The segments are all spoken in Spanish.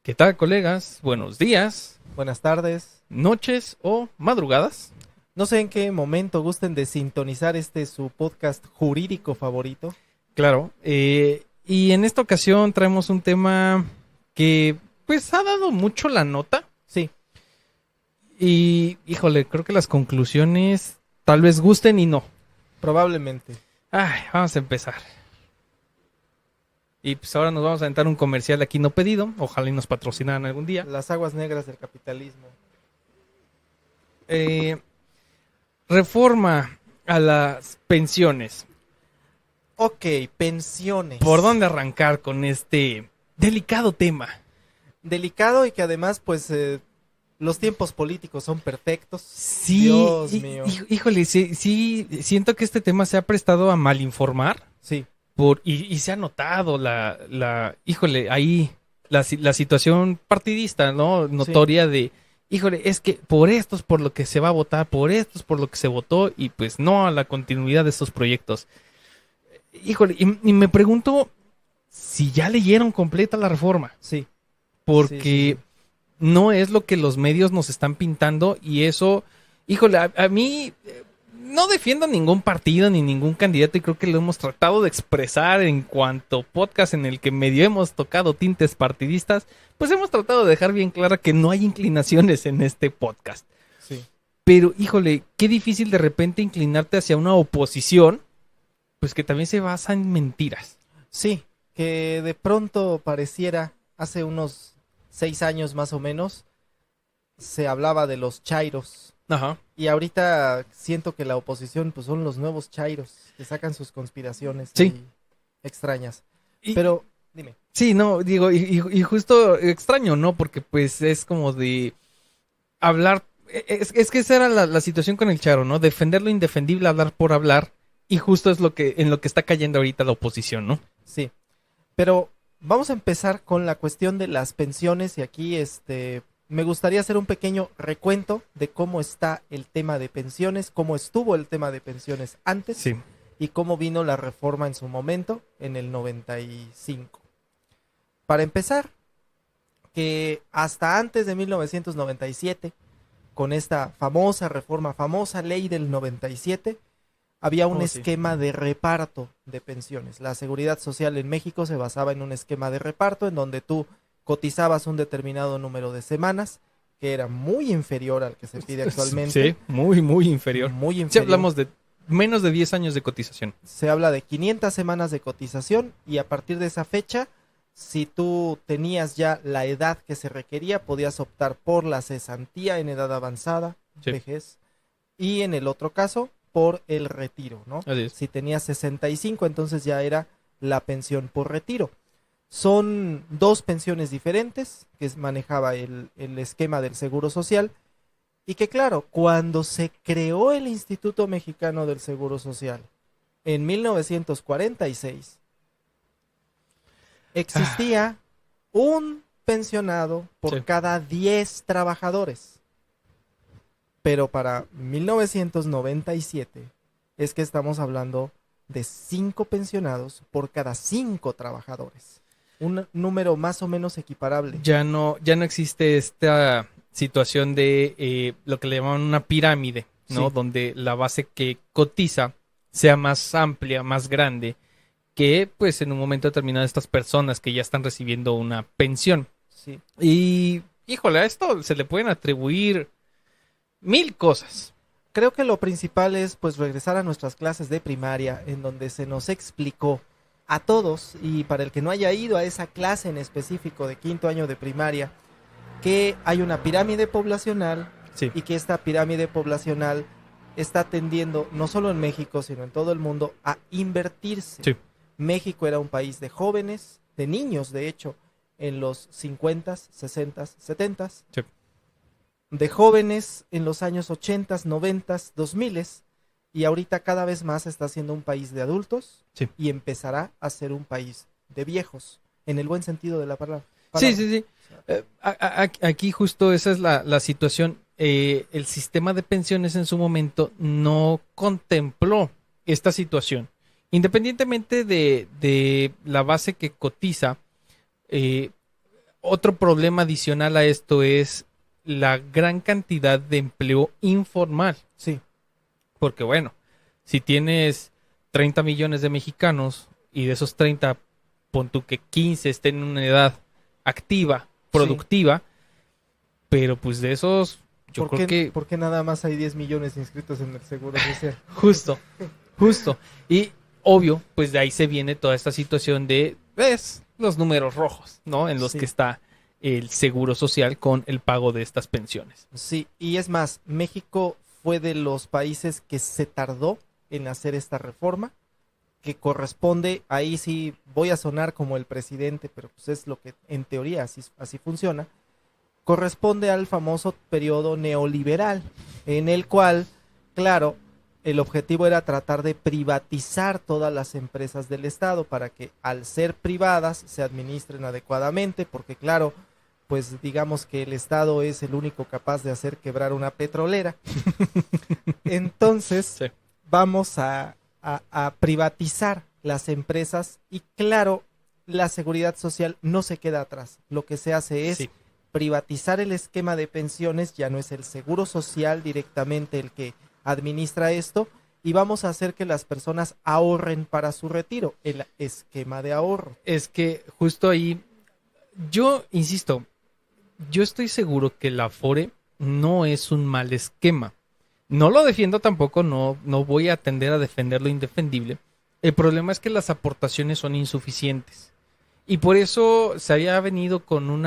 ¿Qué tal, colegas? Buenos días, Buenas tardes. noches o madrugadas. No sé en qué momento gusten de sintonizar su podcast jurídico favorito. Claro. Y en esta ocasión traemos un tema que pues ha dado mucho la nota. Sí, Y híjole, creo que las conclusiones tal vez gusten y no. probablemente. Ay, vamos a empezar. Y pues ahora nos vamos a aventar un comercial aquí no pedido. Ojalá y nos patrocinaran algún día. Las aguas negras del capitalismo. Reforma a las pensiones. Ok, pensiones. ¿Por dónde arrancar con este delicado tema? Delicado y que además, pues, los tiempos políticos son perfectos. Sí, Dios mío. híjole, sí, siento que este tema se ha prestado a malinformar Sí, y se ha notado híjole, ahí la situación partidista, ¿no? Notoria de, híjole, es que por esto es por lo que se va a votar, por esto es por lo que se votó y pues no a la continuidad de estos proyectos. Híjole, y me pregunto si ya leyeron completa la reforma, sí. porque Sí. no es lo que los medios nos están pintando y eso, híjole, a mí no defiendo ningún partido ni ningún candidato y creo que lo hemos tratado de expresar en cuanto podcast en el que medio hemos tocado tintes partidistas, pues hemos tratado de dejar bien clara que no hay inclinaciones en este podcast. Sí. Pero, híjole, qué difícil de repente inclinarte hacia una oposición, pues que también se basa en mentiras. Sí, que de pronto pareciera, hace unos 6 años más o menos, se hablaba de los chairos. Ajá. Y ahorita siento que la oposición pues son los nuevos chairos que sacan sus conspiraciones Sí. ahí extrañas. Y- Pero dime, Sí, no, digo, y justo extraño, ¿no? Porque pues es como de hablar, es que esa era la situación con el Charo, ¿no? Defender lo indefendible, hablar por hablar, y justo es en lo que está cayendo ahorita la oposición, ¿no? sí. Pero vamos a empezar con la cuestión de las pensiones y aquí me gustaría hacer un pequeño recuento de cómo está el tema de pensiones, cómo estuvo el tema de pensiones antes Sí. y cómo vino la reforma en su momento en el 95. Para empezar, que hasta antes de 1997, con esta famosa reforma, famosa ley del 97, había un Oh, sí. esquema de reparto de pensiones. La seguridad social en México se basaba en un esquema de reparto en donde tú cotizabas un determinado número de semanas, que era muy inferior al que se pide actualmente. Sí, muy inferior. Muy Si inferior. hablamos de menos de 10 años de cotización. Se habla de 500 semanas de cotización y a partir de esa fecha, si tú tenías ya la edad que se requería, podías optar por la cesantía en edad avanzada, Sí. vejez, y en el otro caso, por el retiro, ¿no? Así es. Si tenías 65, entonces ya era la pensión por retiro. Son dos pensiones diferentes que manejaba el esquema del Seguro Social y que claro, cuando se creó el Instituto Mexicano del Seguro Social en 1946, existía un pensionado por Sí. cada 10 trabajadores. Pero para 1997 es que estamos hablando de 5 pensionados por cada 5 trabajadores. Un número más o menos equiparable. Ya no existe esta situación de lo que le llaman una pirámide, ¿no? Sí. Donde la base que cotiza sea más amplia, más grande, que pues en un momento determinado estas personas que ya están recibiendo una pensión. Sí. Y híjole, a esto se le pueden atribuir 1000 cosas. Creo que lo principal es pues regresar a nuestras clases de primaria en donde se nos explicó a todos y para el que no haya ido a esa clase en específico de quinto año de primaria que hay una pirámide poblacional Sí. y que esta pirámide poblacional está tendiendo no solo en México sino en todo el mundo a invertirse. Sí. México era un país de jóvenes, de niños de hecho, en los 50s, 60s, 70s. Sí. De jóvenes en los años 80s, 90s, 2000s y ahorita cada vez más está siendo un país de adultos Sí. y empezará a ser un país de viejos, en el buen sentido de la palabra. Sí. Aquí justo esa es la situación. El sistema de pensiones en su momento no contempló esta situación. Independientemente de la base que cotiza, otro problema adicional a esto es la gran cantidad de empleo informal. Sí. Porque bueno, si tienes 30 millones de mexicanos y de esos 30, pon tú que 15 estén en una edad activa, productiva, pero pues de esos, yo creo que... ¿Por qué nada más hay 10 millones inscritos en el Seguro Social? Justo. Y obvio, pues de ahí se viene toda esta situación de, ves, los números rojos, ¿no? En los que está el Seguro Social con el pago de estas pensiones. Sí, y es más, México fue de los países que se tardó en hacer esta reforma, que corresponde, ahí sí voy a sonar como el presidente, pero pues es lo que en teoría así funciona, corresponde al famoso periodo neoliberal, en el cual, claro, el objetivo era tratar de privatizar todas las empresas del Estado para que al ser privadas se administren adecuadamente, porque claro, pues digamos que el Estado es el único capaz de hacer quebrar una petrolera. Entonces, vamos a privatizar las empresas y claro, la seguridad social no se queda atrás. Lo que se hace es privatizar el esquema de pensiones, ya no es el Seguro Social directamente el que administra esto, y vamos a hacer que las personas ahorren para su retiro, el esquema de ahorro. Es que justo ahí, yo insisto, yo estoy seguro que la Afore no es un mal esquema. No lo defiendo tampoco, no voy a tender a defender lo indefendible. El problema es que las aportaciones son insuficientes. Y por eso se había venido con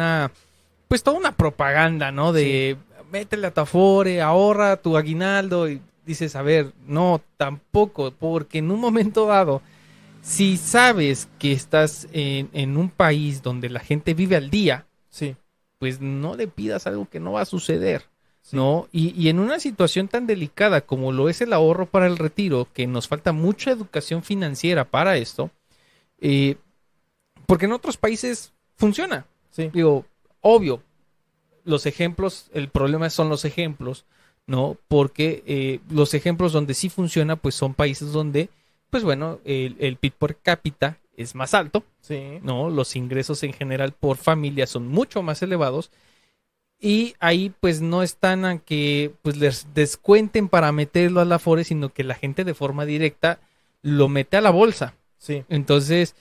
pues toda una propaganda, ¿no? De métele a tu Afore, ahorra tu aguinaldo. Y dices, a ver, no, tampoco, porque en un momento dado, si sabes que estás en un país donde la gente vive al día, pues no le pidas algo que no va a suceder. ¿No? Y en una situación tan delicada como lo es el ahorro para el retiro, que nos falta mucha educación financiera para esto, porque en otros países funciona. Digo, obvio, los ejemplos, el problema son los ejemplos, ¿no? Porque los ejemplos donde sí funciona, pues son países donde, pues bueno, el PIB per cápita es más alto, ¿no? Los ingresos en general por familia son mucho más elevados. Y ahí pues no están a que pues les descuenten para meterlo a la Afore, sino que la gente de forma directa lo mete a la bolsa. Entonces,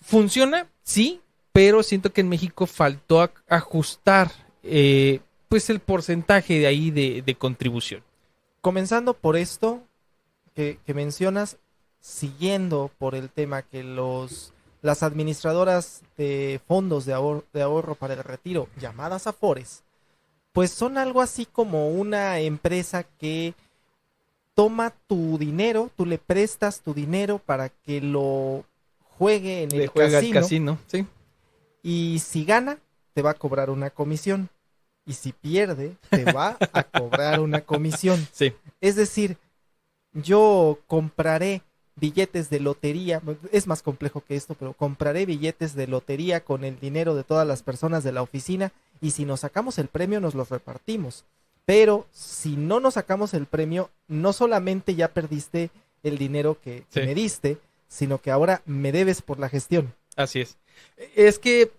¿funciona? Sí, pero siento que en México faltó ajustar pues el porcentaje de ahí de contribución. Comenzando por esto que mencionas, siguiendo por el tema que las administradoras de fondos de ahorro para el retiro, llamadas Afores, pues son algo así como una empresa que toma tu dinero, tú le prestas tu dinero para que lo juegue en el casino. Y si gana, te va a cobrar una comisión. Y si pierde, te va a cobrar una comisión. Es decir, yo compraré billetes de lotería, es más complejo que esto, pero compraré billetes de lotería con el dinero de todas las personas de la oficina y si nos sacamos el premio nos los repartimos. Pero si no nos sacamos el premio, no solamente ya perdiste el dinero que me diste, sino que ahora me debes por la gestión. Así es. Es que,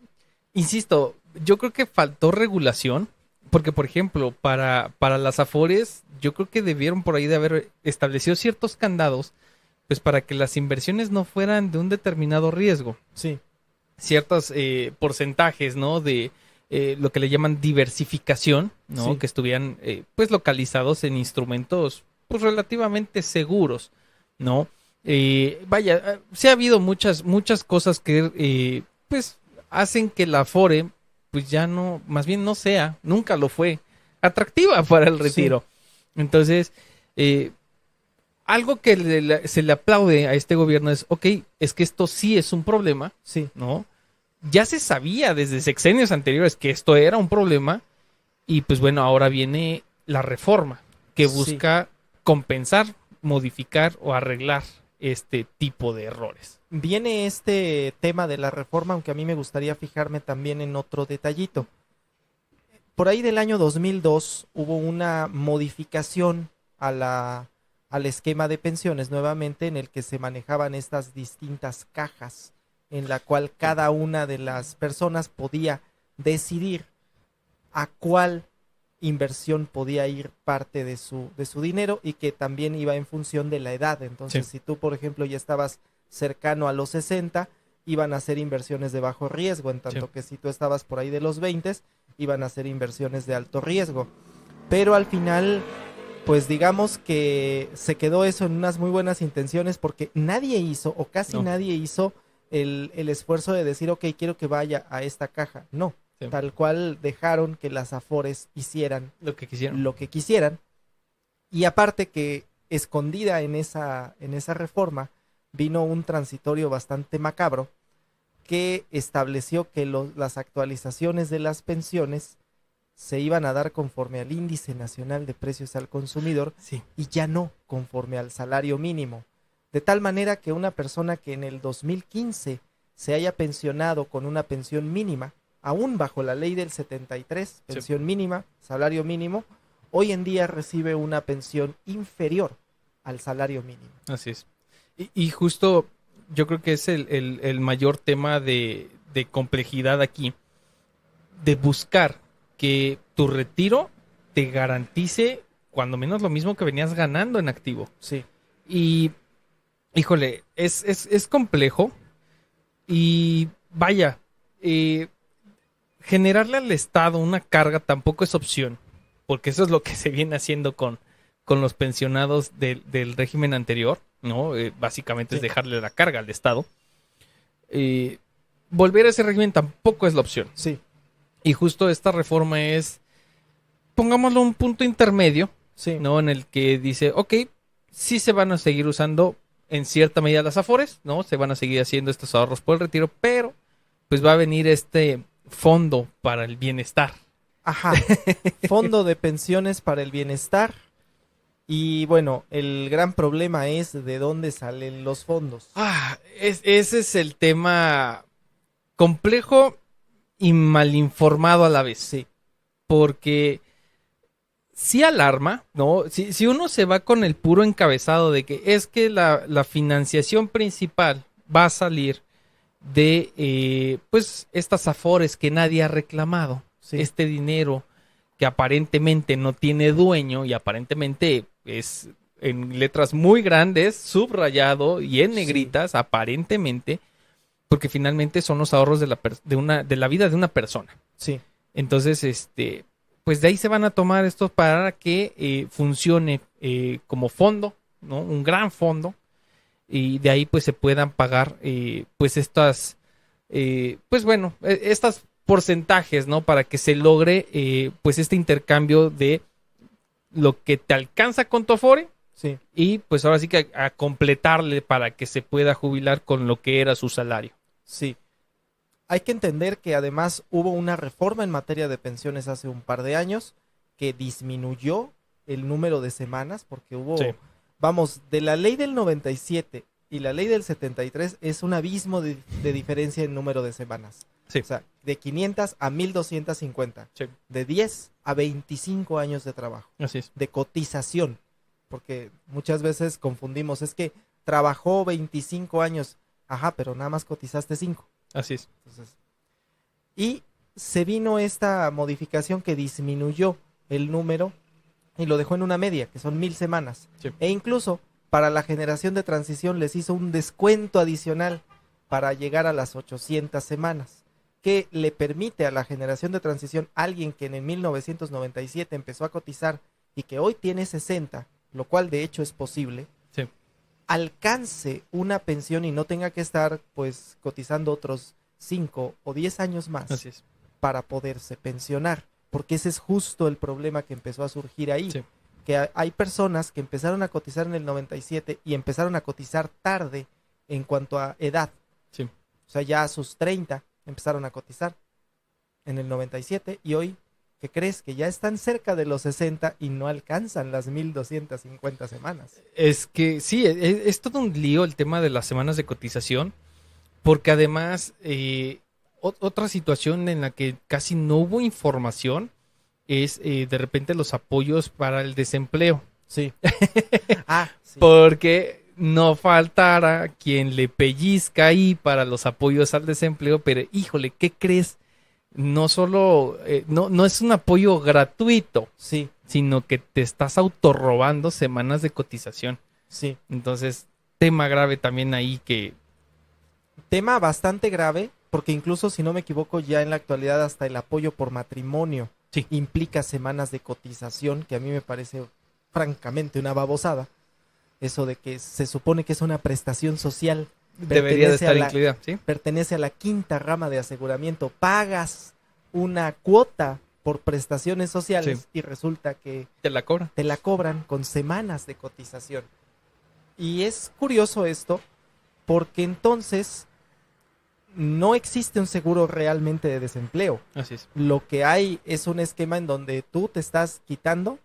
insisto, yo creo que faltó regulación, porque por ejemplo, para las Afores, yo creo que debieron por ahí de haber establecido ciertos candados pues para que las inversiones no fueran de un determinado riesgo. Ciertos porcentajes, ¿no? De lo que le llaman diversificación, ¿no? Que estuvieran pues localizados en instrumentos pues relativamente seguros, ¿no? Vaya, sí ha habido muchas cosas que pues hacen que la Afore pues ya no, más bien no sea, nunca lo fue, atractiva para el retiro. Entonces, algo que se le aplaude a este gobierno es, es que esto sí es un problema, ¿no? Ya se sabía desde sexenios anteriores que esto era un problema y pues bueno, ahora viene la reforma que busca compensar, modificar o arreglar este tipo de errores. Viene este tema de la reforma, aunque a mí me gustaría fijarme también en otro detallito. Por ahí del año 2002 hubo una modificación al esquema de pensiones nuevamente en el que se manejaban estas distintas cajas en la cual cada una de las personas podía decidir a cuál inversión podía ir parte de su dinero, y que también iba en función de la edad. Entonces, si tú, por ejemplo, ya estabas cercano a los 60, iban a hacer inversiones de bajo riesgo, en tanto que si tú estabas por ahí de los 20, iban a hacer inversiones de alto riesgo. Pero al final, pues digamos que se quedó eso en unas muy buenas intenciones, porque nadie hizo, o casi nadie hizo el esfuerzo de decir, ok, quiero que vaya a esta caja. No, tal cual dejaron que las Afores hicieran lo que quisieran. Y aparte que escondida en esa reforma vino un transitorio bastante macabro que estableció que las actualizaciones de las pensiones se iban a dar conforme al Índice Nacional de Precios al Consumidor, y ya no conforme al salario mínimo. De tal manera que una persona que en el 2015 se haya pensionado con una pensión mínima, aún bajo la ley del 73, pensión mínima, salario mínimo, hoy en día recibe una pensión inferior al salario mínimo. Así es. Y justo yo creo que es el mayor tema de complejidad aquí, de buscar que tu retiro te garantice cuando menos lo mismo que venías ganando en activo. Sí. Y, híjole, es complejo. Y vaya, generarle al Estado una carga tampoco es opción, porque eso es lo que se viene haciendo con los pensionados del régimen anterior, ¿no? Básicamente es dejarle la carga al Estado. Volver a ese régimen tampoco es la opción. Sí. Y justo esta reforma es, pongámoslo un punto intermedio, ¿no? En el que dice, ok, sí se van a seguir usando en cierta medida las Afores, ¿no? Se van a seguir haciendo estos ahorros por el retiro, pero pues va a venir este fondo para el bienestar. Ajá, fondo de pensiones para el bienestar. Y bueno, el gran problema es de dónde salen los fondos. Ese es el tema complejo y mal informado a la vez. Sí. Porque sí alarma, ¿no? Si uno se va con el puro encabezado de que es que la financiación principal va a salir de pues estas Afores que nadie ha reclamado. Este dinero que aparentemente no tiene dueño y aparentemente es en letras muy grandes, subrayado y en negritas, aparentemente, porque finalmente son los ahorros de la vida de una persona. Sí. Entonces, pues de ahí se van a tomar estos para que funcione como fondo, ¿no? Un gran fondo, y de ahí pues se puedan pagar pues estas, pues bueno, estas porcentajes, ¿no? Para que se logre pues este intercambio de lo que te alcanza con tu Afore. Sí. Y pues ahora sí que a completarle para que se pueda jubilar con lo que era su salario. Sí. Hay que entender que además hubo una reforma en materia de pensiones hace un par de años que disminuyó el número de semanas, porque hubo, vamos, de la ley del 97 y la ley del 73 es un abismo de diferencia en número de semanas. Sí. O sea, de 500 a 1250. Sí. De 10 a 25 años de trabajo. Así es. De cotización. Porque muchas veces confundimos, es que trabajó 25 años. Ajá, pero nada más cotizaste 5. Así es. Entonces, y se vino esta modificación que disminuyó el número y lo dejó en una media, que son 1000 semanas. Sí. E incluso para la generación de transición les hizo un descuento adicional para llegar a las 800 semanas, que le permite a la generación de transición, alguien que en el 1997 empezó a cotizar y que hoy tiene 60, lo cual de hecho es posible, alcance una pensión y no tenga que estar pues cotizando otros 5 o 10 años más. Así es. Para poderse pensionar, porque ese es justo el problema que empezó a surgir ahí. Sí. Que hay personas que empezaron a cotizar en el 97 y empezaron a cotizar tarde en cuanto a edad. Sí. O sea, ya a sus 30 empezaron a cotizar en el 97 y hoy, ¿qué crees? Que ya están cerca de los 60 y no alcanzan las 1250 semanas. Es que sí, es todo un lío el tema de las semanas de cotización, porque además otra situación en la que casi no hubo información es de repente los apoyos para el desempleo. Sí. Sí. Porque no faltara quien le pellizca ahí para los apoyos al desempleo, pero híjole, ¿qué crees? no solo, no es un apoyo gratuito, Sí, sino que te estás autorrobando semanas de cotización. sí. Entonces, tema grave también ahí que... Tema bastante grave, porque incluso si no me equivoco, ya en la actualidad hasta el apoyo por matrimonio Sí. implica semanas de cotización, que a mí me parece francamente una babosada. Eso de que se supone que es una prestación social. Debería de Pertenece a estar la- incluida, ¿sí? Pertenece a la quinta rama de aseguramiento. Pagas una cuota por prestaciones sociales Sí. y resulta que Te la cobra. te la cobran con semanas de cotización. Y es curioso esto, porque entonces no existe un seguro realmente de desempleo. Así es. Lo que hay es un esquema en donde tú te estás quitando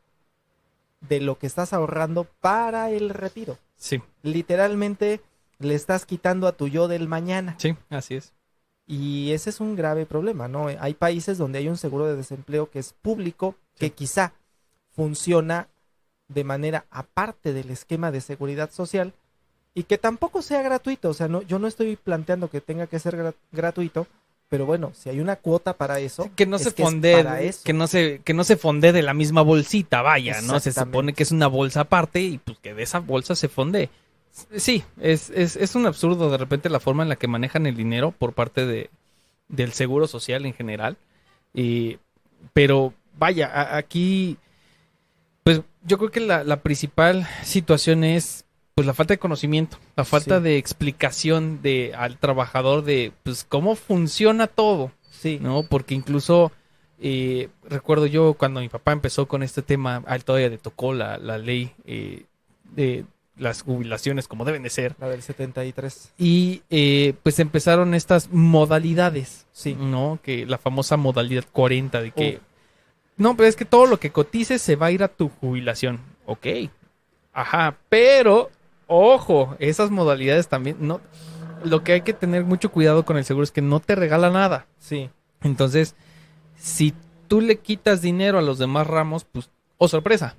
de lo que estás ahorrando para el retiro. Sí, Literalmente le estás quitando a tu yo del mañana. sí, así es. Y ese es un grave problema, ¿no? Hay países donde hay un seguro de desempleo que es público, que Sí. quizá funciona de manera aparte del esquema de seguridad social y que tampoco sea gratuito. O sea, no, yo no estoy planteando que tenga que ser gratuito, pero bueno, si hay una cuota para eso, Que no es se que es fondee, para eso. que no se fondee de la misma bolsita, vaya, ¿no? Se Exactamente. supone que es una bolsa aparte y pues que de esa bolsa se fondee. Sí, es un absurdo de repente la forma en la que manejan el dinero por parte del seguro social en general. Pero vaya, aquí, pues yo creo que la principal situación es pues la falta de conocimiento, la falta Sí. de explicación al trabajador de pues cómo funciona todo. Sí, ¿No? Porque incluso recuerdo yo cuando mi papá empezó con este tema, a él todavía le tocó la ley de las jubilaciones como deben de ser. la del 73. Y pues empezaron estas modalidades, Sí. ¿no? Que la famosa modalidad 40 de que, no, pero es que todo lo que cotices se va a ir a tu jubilación. Ok, ajá, pero, ojo, esas modalidades también, no, lo que hay que tener mucho cuidado con el seguro es que no te regala nada. Sí, Entonces, si tú le quitas dinero a los demás ramos, pues, oh sorpresa,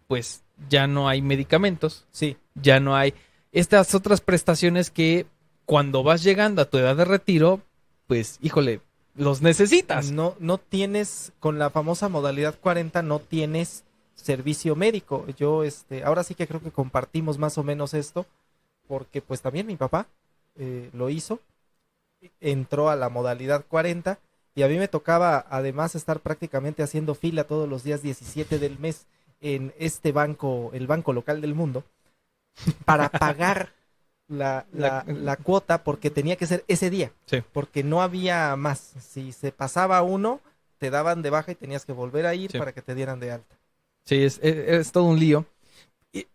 pues ya no hay medicamentos, sí. ya no hay estas otras prestaciones que cuando vas llegando a tu edad de retiro, pues, híjole, los necesitas. No tienes, con la famosa modalidad 40, no tienes servicio médico. Yo, ahora sí que creo que compartimos más o menos esto, porque pues también mi papá lo hizo, entró a la modalidad 40 y a mí me tocaba además estar prácticamente haciendo fila todos los días 17 del mes en este banco, el banco local del mundo, para pagar la cuota porque tenía que ser ese día, Sí. porque no había más. Si se pasaba uno, te daban de baja y tenías que volver a ir Sí. para que te dieran de alta. Sí, es todo un lío.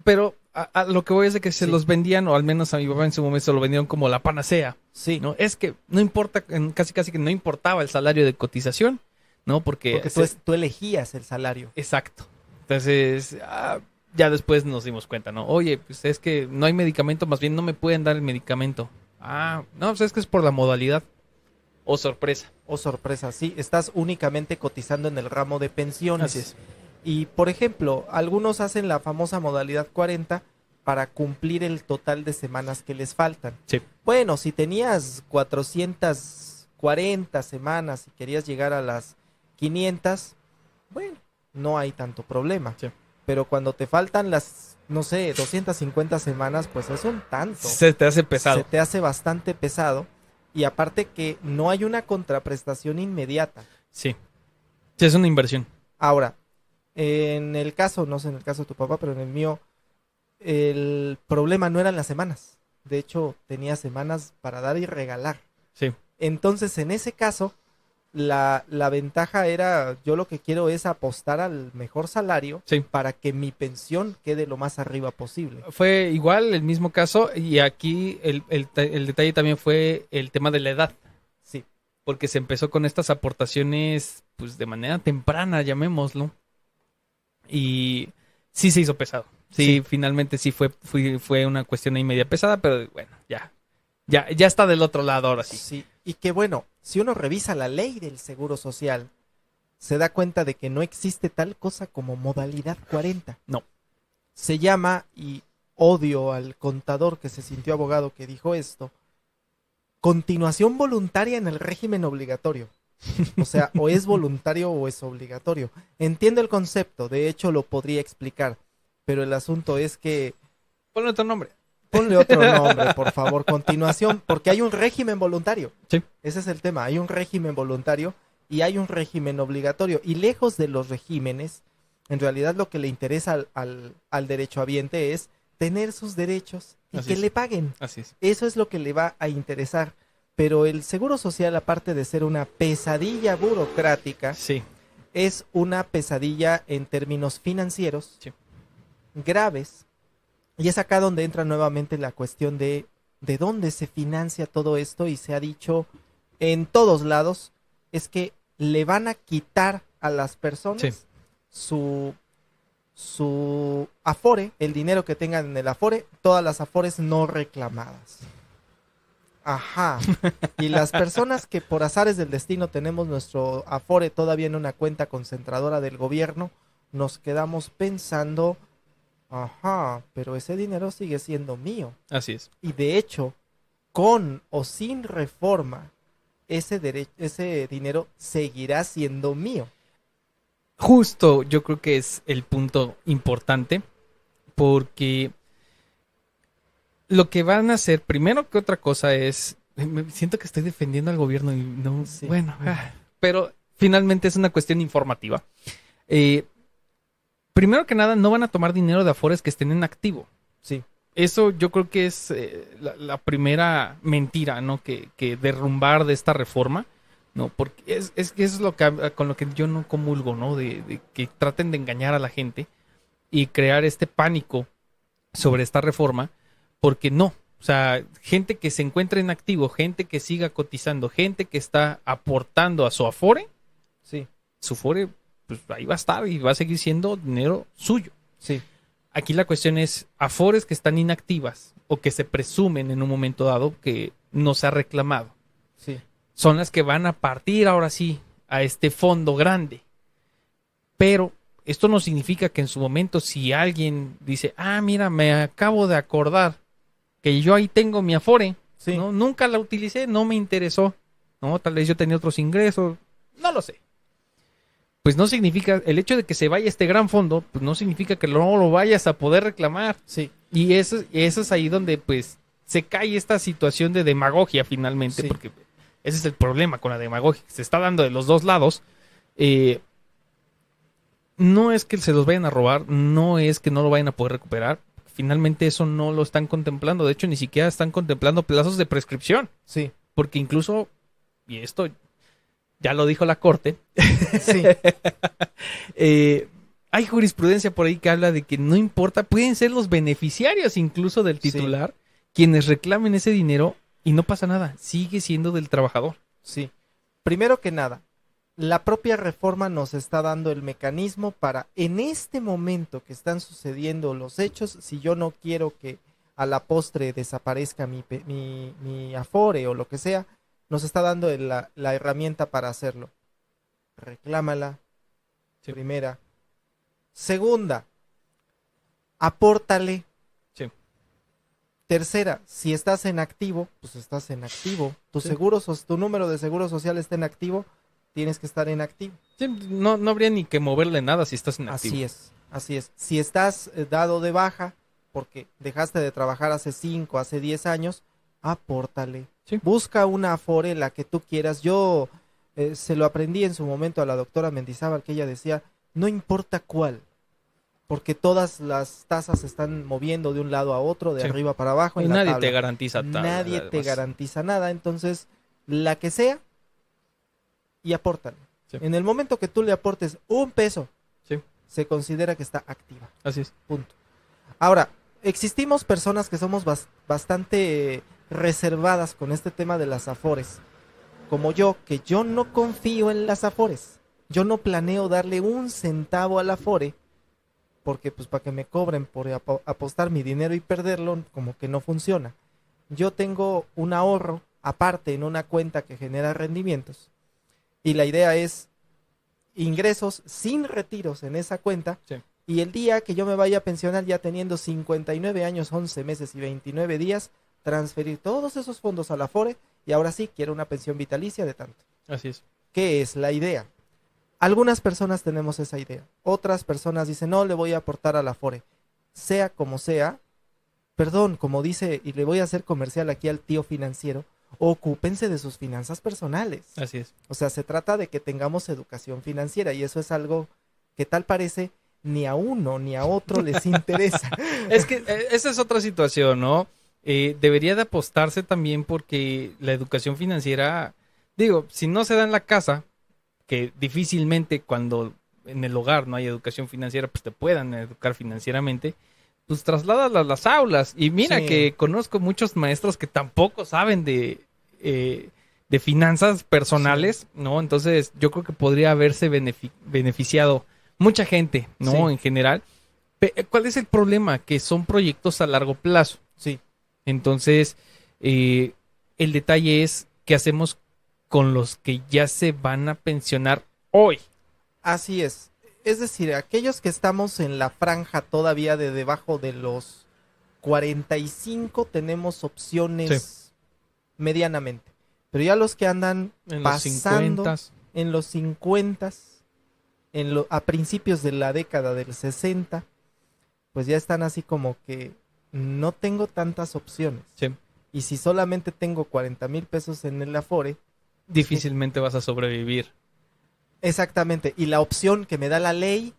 Pero a lo que voy es de que se Sí. los vendían, o al menos a mi papá en su momento se lo vendieron como la panacea. Sí, ¿No? Es que no importa, casi casi que no importaba el salario de cotización, ¿no? Porque porque tú elegías el salario. exacto. Entonces, ya después nos dimos cuenta, ¿no? Oye, pues es que no hay medicamento, más bien no me pueden dar el medicamento. No, pues es que es por la modalidad. Oh, sorpresa. Oh, sorpresa, sí, estás únicamente cotizando en el ramo de pensiones. Así es. Y, por ejemplo, algunos hacen la famosa modalidad 40 para cumplir el total de semanas que les faltan. Sí. Bueno, si tenías 440 semanas y querías llegar a las 500, bueno, no hay tanto problema. Sí. Pero cuando te faltan las, no sé, 250 semanas, pues es un tanto. Se te hace pesado. Se te hace bastante pesado. Y aparte que no hay una contraprestación inmediata. Sí. Sí, es una inversión. Ahora, en el caso, no sé en el caso de tu papá, pero en el mío, el problema no eran las semanas. De hecho, tenía semanas para dar y regalar. Sí. Entonces, en ese caso, la ventaja era, yo lo que quiero es apostar al mejor salario Sí. para que mi pensión quede lo más arriba posible. Fue igual el mismo caso y aquí el detalle también fue el tema de la edad. Sí, Porque se empezó con estas aportaciones pues de manera temprana, llamémoslo. Y sí se hizo pesado. Sí, Sí. finalmente sí fue una cuestión ahí media pesada, pero bueno, ya está del otro lado ahora sí. sí. Y que bueno, si uno revisa la ley del Seguro Social, se da cuenta de que no existe tal cosa como modalidad 40. No. Se llama, y odio al contador que se sintió abogado que dijo esto, continuación voluntaria en el régimen obligatorio. O sea, o es voluntario o es obligatorio. Entiendo el concepto, de hecho lo podría explicar, pero el asunto es que... Ponle otro nombre. Ponle otro nombre, por favor, continuación, porque hay un régimen voluntario. Sí. Ese es el tema, hay un régimen voluntario y hay un régimen obligatorio. Y lejos de los regímenes, en realidad lo que le interesa al derechohabiente es tener sus derechos y Así que es. le paguen. Así es. Eso es lo que le va a interesar. Pero el seguro social, aparte de ser una pesadilla burocrática, Sí. es una pesadilla en términos financieros, Sí. graves. Y es acá donde entra nuevamente la cuestión de dónde se financia todo esto, y se ha dicho en todos lados, es que le van a quitar a las personas Sí. su afore, el dinero que tengan en el afore, todas las afores no reclamadas. Ajá. Y las personas que por azares del destino tenemos nuestro afore todavía en una cuenta concentradora del gobierno, nos quedamos pensando, ajá, pero ese dinero sigue siendo mío. Así es. Y de hecho, con o sin reforma, ese dinero seguirá siendo mío. Justo, yo creo que es el punto importante, porque lo que van a hacer, primero que otra cosa es, siento que estoy defendiendo al gobierno y no, Sí. bueno, pero finalmente es una cuestión informativa. Primero que nada, no van a tomar dinero de afores que estén en activo. Sí, Eso yo creo que es la primera mentira, ¿no? Que derrumbar de esta reforma, ¿no? Porque es que eso es lo que, con lo que yo no comulgo, ¿no? De que traten de engañar a la gente y crear este pánico sobre esta reforma, porque no. O sea, gente que se encuentra en activo, gente que siga cotizando, gente que está aportando a su afore, sí, su afore, pues ahí va a estar y va a seguir siendo dinero suyo. sí, Aquí la cuestión es afores que están inactivas o que se presumen en un momento dado que no se ha reclamado. sí, Son las que van a partir ahora sí a este fondo grande. Pero esto no significa que en su momento si alguien dice, ah, mira, me acabo de acordar que yo ahí tengo mi afore, sí. ¿no? Nunca la utilicé, no me interesó, ¿no? Tal vez yo tenía otros ingresos, no lo sé. Pues no significa, el hecho de que se vaya este gran fondo, pues no significa que no lo vayas a poder reclamar. Sí, Y eso es ahí donde pues se cae esta situación de demagogia finalmente, Sí. porque ese es el problema con la demagogia, que se está dando de los dos lados. No es que se los vayan a robar, no es que no lo vayan a poder recuperar. Finalmente eso no lo están contemplando, de hecho ni siquiera están contemplando plazos de prescripción, sí, porque incluso, y esto ya lo dijo la corte, sí, hay jurisprudencia por ahí que habla de que no importa, pueden ser los beneficiarios incluso del Sí. titular quienes reclamen ese dinero y no pasa nada, sigue siendo del trabajador. sí. Primero que nada, la propia reforma nos está dando el mecanismo para, en este momento que están sucediendo los hechos, si yo no quiero que a la postre desaparezca mi afore o lo que sea, nos está dando la herramienta para hacerlo. Reclámala. Sí. Primera. Segunda, apórtale. Sí. Tercera, si estás en activo, pues estás en activo. Tu Sí. tu número de seguro social está en activo, tienes que estar en activo. Sí, no, no habría ni que moverle nada si estás en activo. Así es, así es. Si estás dado de baja porque dejaste de trabajar hace 5, hace 10 años, apórtale. Sí. Busca una afore, la que tú quieras. Yo se lo aprendí en su momento a la doctora Mendizábal, que ella decía, no importa cuál, porque todas las tasas se están moviendo de un lado a otro, de Sí. arriba para abajo. Y en la nadie tabla. te garantiza nada. Nadie te además. garantiza nada, entonces la que sea y apórtale. Sí. En el momento que tú le aportes $1, Sí, se considera que está activa. así es. Punto. Ahora, existimos personas que somos bastante reservadas con este tema de las afores. Como yo, que yo no confío en las afores. Yo no planeo darle un centavo al afore, porque pues para que me cobren por apostar mi dinero y perderlo, como que no funciona. Yo tengo un ahorro aparte en una cuenta que genera rendimientos. Y la idea es ingresos sin retiros en esa cuenta. Sí. Y el día que yo me vaya a pensionar ya teniendo 59 años, 11 meses y 29 días, transferir todos esos fondos a la Afore y ahora sí quiero una pensión vitalicia de tanto. Así es. ¿Qué es la idea? Algunas personas tenemos esa idea. Otras personas dicen, no, le voy a aportar a la Afore. Sea como sea, perdón, como dice, y le voy a hacer comercial aquí al tío financiero, ocúpense de sus finanzas personales. Así es. O sea, se trata de que tengamos educación financiera y eso es algo que tal parece ni a uno ni a otro les interesa. Es que esa es otra situación, ¿no? Debería de apostarse también porque la educación financiera, digo, si no se da en la casa, que difícilmente cuando en el hogar no hay educación financiera, pues te puedan educar financieramente, pues trasládala a las aulas. Y mira Sí. que conozco muchos maestros que tampoco saben de finanzas personales, ¿no? Entonces yo creo que podría haberse beneficiado mucha gente, ¿no? Sí. En general. ¿Cuál es el problema? Que son proyectos a largo plazo. Sí, Entonces, el detalle es qué hacemos con los que ya se van a pensionar hoy. así es. Es decir, aquellos que estamos en la franja todavía de debajo de los 45 tenemos opciones medianamente. Pero ya los que andan En los pasando 50. en los 50, a principios de la década del 60, pues ya están así como que no tengo tantas opciones. Sí. Y si solamente tengo 40,000 pesos en el Afore, Difícilmente vas a sobrevivir. exactamente, y la opción que me da la ley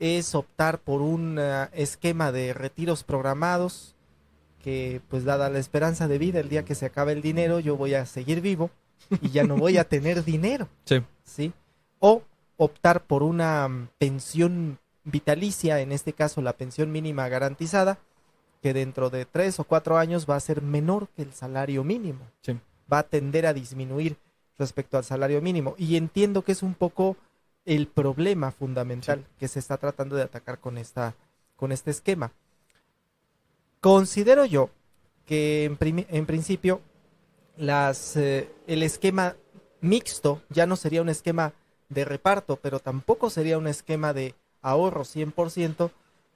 es optar por un esquema de retiros programados, que pues dada la esperanza de vida, el día que se acabe el dinero, yo voy a seguir vivo y ya no voy a tener dinero, Sí. ¿sí? O optar por una pensión vitalicia, en este caso la pensión mínima garantizada, que dentro de 3 o 4 años va a ser menor que el salario mínimo. Sí. Va a tender a disminuir respecto al salario mínimo. Y entiendo que es un poco el problema fundamental que se está tratando de atacar con este esquema. Considero yo que en principio el esquema mixto ya no sería un esquema de reparto, pero tampoco sería un esquema de ahorro 100%,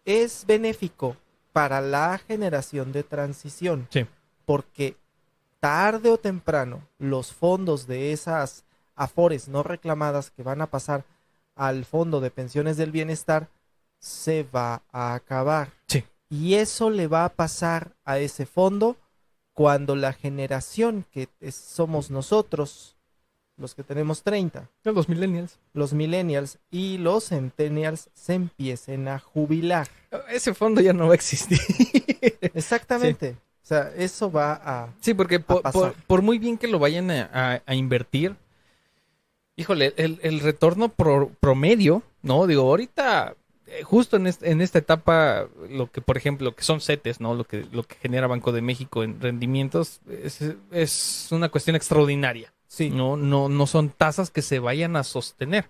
es benéfico para la generación de transición. Sí. Porque tarde o temprano los fondos de esas afores no reclamadas que van a pasar al fondo de pensiones del bienestar se va a acabar. Sí. Y eso le va a pasar a ese fondo cuando la generación que somos nosotros, los que tenemos 30, Los millennials. los millennials y los centennials se empiecen a jubilar. Ese fondo ya no va a existir. Exactamente. O sea, eso va a... Sí, porque pasar. por muy bien que lo vayan a invertir, híjole, el retorno promedio, ¿no? Digo, ahorita, justo en esta etapa, lo que, por ejemplo, que son CETES, ¿no? Lo que genera Banco de México en rendimientos es una cuestión extraordinaria. Sí. No son tasas que se vayan a sostener.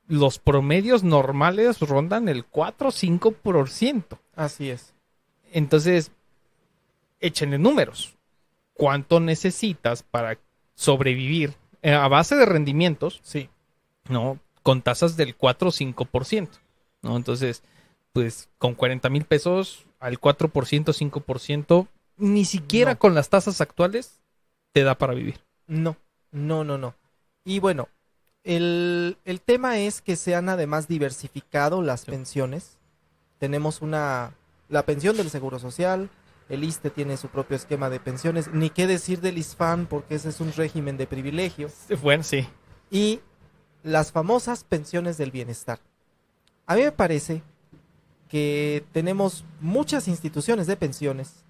Los promedios normales rondan el 4 o 5%. Así es. Entonces, échenle números. ¿Cuánto necesitas para sobrevivir a base de rendimientos? Sí. ¿No? Con tasas del 4 o 5%. ¿No? Entonces, pues con 40,000 pesos al 4%, 5%, ni siquiera No. con las tasas actuales te da para vivir. No. Y bueno, el tema es que se han además diversificado las pensiones. Tenemos la pensión del Seguro Social, el ISSSTE tiene su propio esquema de pensiones, ni qué decir del ISFAN porque ese es un régimen de privilegio. Bueno, sí. Y las famosas pensiones del bienestar. A mí me parece que tenemos muchas instituciones de pensiones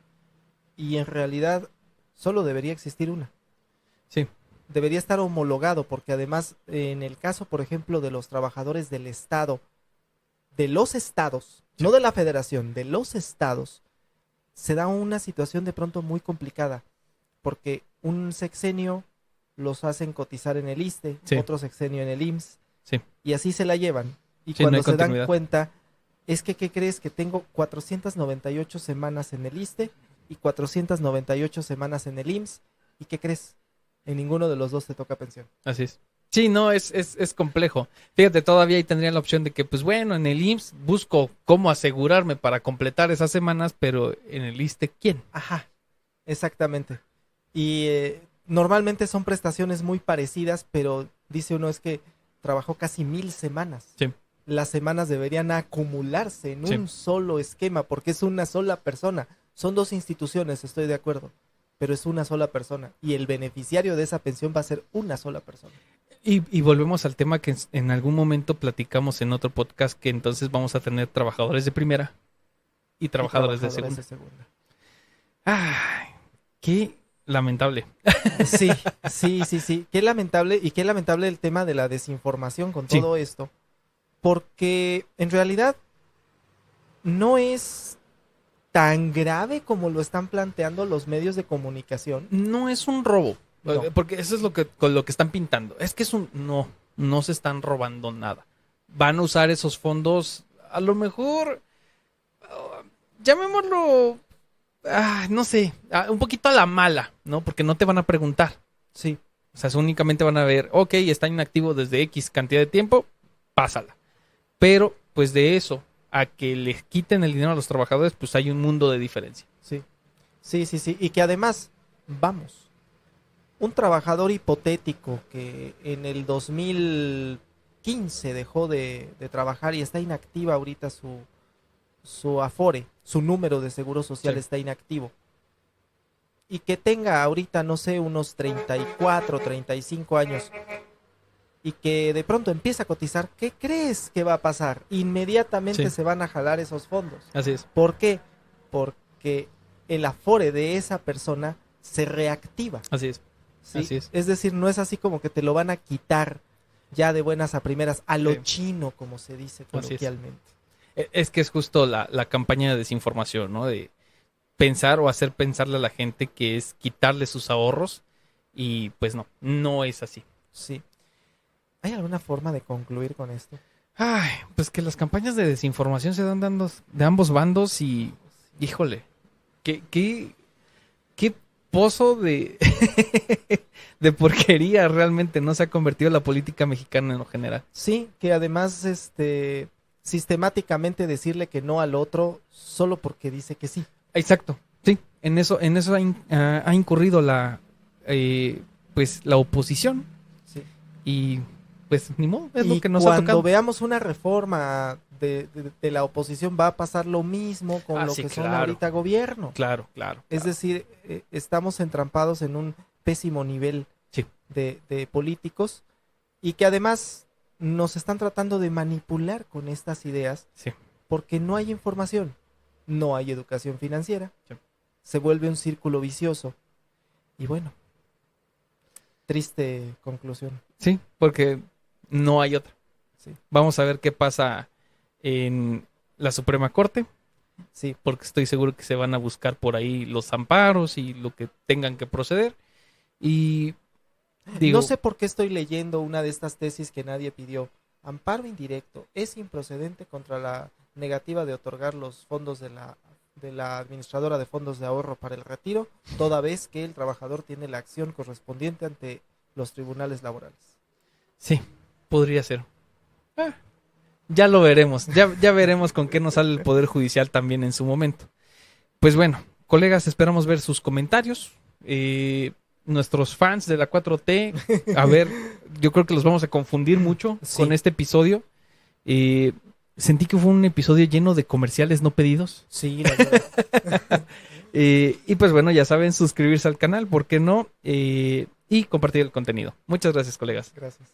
y en realidad solo debería existir una. Sí. Debería estar homologado porque además en el caso, por ejemplo, de los trabajadores del Estado, de los estados, Sí. no de la federación, de los estados, se da una situación de pronto muy complicada porque un sexenio los hacen cotizar en el ISSSTE, Sí. otro sexenio en el IMSS Sí. y así se la llevan. Y Sí, no cuando hay se dan continuidad. cuenta, es que, ¿qué crees? Que tengo 498 semanas en el ISSSTE y 498 semanas en el IMSS. ¿Y qué crees? En ninguno de los dos te toca pensión. Así es. Sí, no, es complejo. Fíjate, todavía ahí tendría la opción de que, pues bueno, en el IMSS busco cómo asegurarme para completar esas semanas, pero en el ISSSTE, ¿quién? Ajá, exactamente. Y normalmente son prestaciones muy parecidas, pero dice uno es que trabajó casi 1000 semanas. Sí. Las semanas deberían acumularse en un solo esquema, porque es una sola persona. Son dos instituciones, estoy de acuerdo, pero es una sola persona. Y el beneficiario de esa pensión va a ser una sola persona. Y volvemos al tema que en algún momento platicamos en otro podcast, que entonces vamos a tener trabajadores de primera y trabajadores de segunda. Ay, qué lamentable. Sí. Qué lamentable, y qué lamentable el tema de la desinformación con todo esto. Porque en realidad no es tan grave como lo están planteando los medios de comunicación. No es un robo. No. Porque eso es con lo que están pintando. Es que no se están robando nada. Van a usar esos fondos, a lo mejor, llamémoslo, no sé, un poquito a la mala, ¿no? Porque no te van a preguntar. Sí. O sea, únicamente van a ver, ok, está inactivo desde X cantidad de tiempo, pásala. Pero, pues de eso a que les quiten el dinero a los trabajadores, pues hay un mundo de diferencia. Sí. Y que además, vamos, un trabajador hipotético que en el 2015 dejó de trabajar y está inactiva ahorita su Afore, su número de seguro social está inactivo. Y que tenga ahorita, no sé, unos 34, 35 años y que de pronto empieza a cotizar, ¿qué crees que va a pasar? Inmediatamente se van a jalar esos fondos. Así es. ¿Por qué? Porque el Afore de esa persona se reactiva. Así es. ¿Sí? Así es. Es decir, no es así como que te lo van a quitar ya de buenas a primeras, a lo chino, como se dice coloquialmente. Es que es justo la campaña de desinformación, ¿no? De pensar o hacer pensarle a la gente que es quitarle sus ahorros y pues no es así. Sí. ¿Hay alguna forma de concluir con esto? Ay, pues que las campañas de desinformación se dan dando de ambos bandos y, híjole, qué pozo de de porquería realmente no se ha convertido la política mexicana en lo general. Sí, que además sistemáticamente decirle que no al otro solo porque dice que sí. Exacto, sí, en eso ha incurrido pues la oposición. Sí. Y pues ni modo, es lo que nos ha tocado. Cuando veamos una reforma de la oposición va a pasar lo mismo con lo que son ahorita gobierno. Claro. Es decir, estamos entrampados en un pésimo nivel de políticos y que además nos están tratando de manipular con estas ideas porque no hay información, no hay educación financiera, se vuelve un círculo vicioso y bueno, triste conclusión. Sí, porque no hay otra. Sí. Vamos a ver qué pasa en la Suprema Corte. Sí. Porque estoy seguro que se van a buscar por ahí los amparos y lo que tengan que proceder. Y digo, no sé por qué estoy leyendo una de estas tesis que nadie pidió. Amparo indirecto es improcedente contra la negativa de otorgar los fondos de la administradora de fondos de ahorro para el retiro, toda vez que el trabajador tiene la acción correspondiente ante los tribunales laborales. Sí, podría ser. Ya lo veremos. Ya veremos con qué nos sale el Poder Judicial también en su momento. Pues bueno, colegas, esperamos ver sus comentarios. Nuestros fans de la 4T, a ver, yo creo que los vamos a confundir mucho con este episodio. Sentí que fue un episodio lleno de comerciales no pedidos. Sí, la verdad. Y pues bueno, ya saben, suscribirse al canal, ¿por qué no? Y compartir el contenido. Muchas gracias, colegas. Gracias.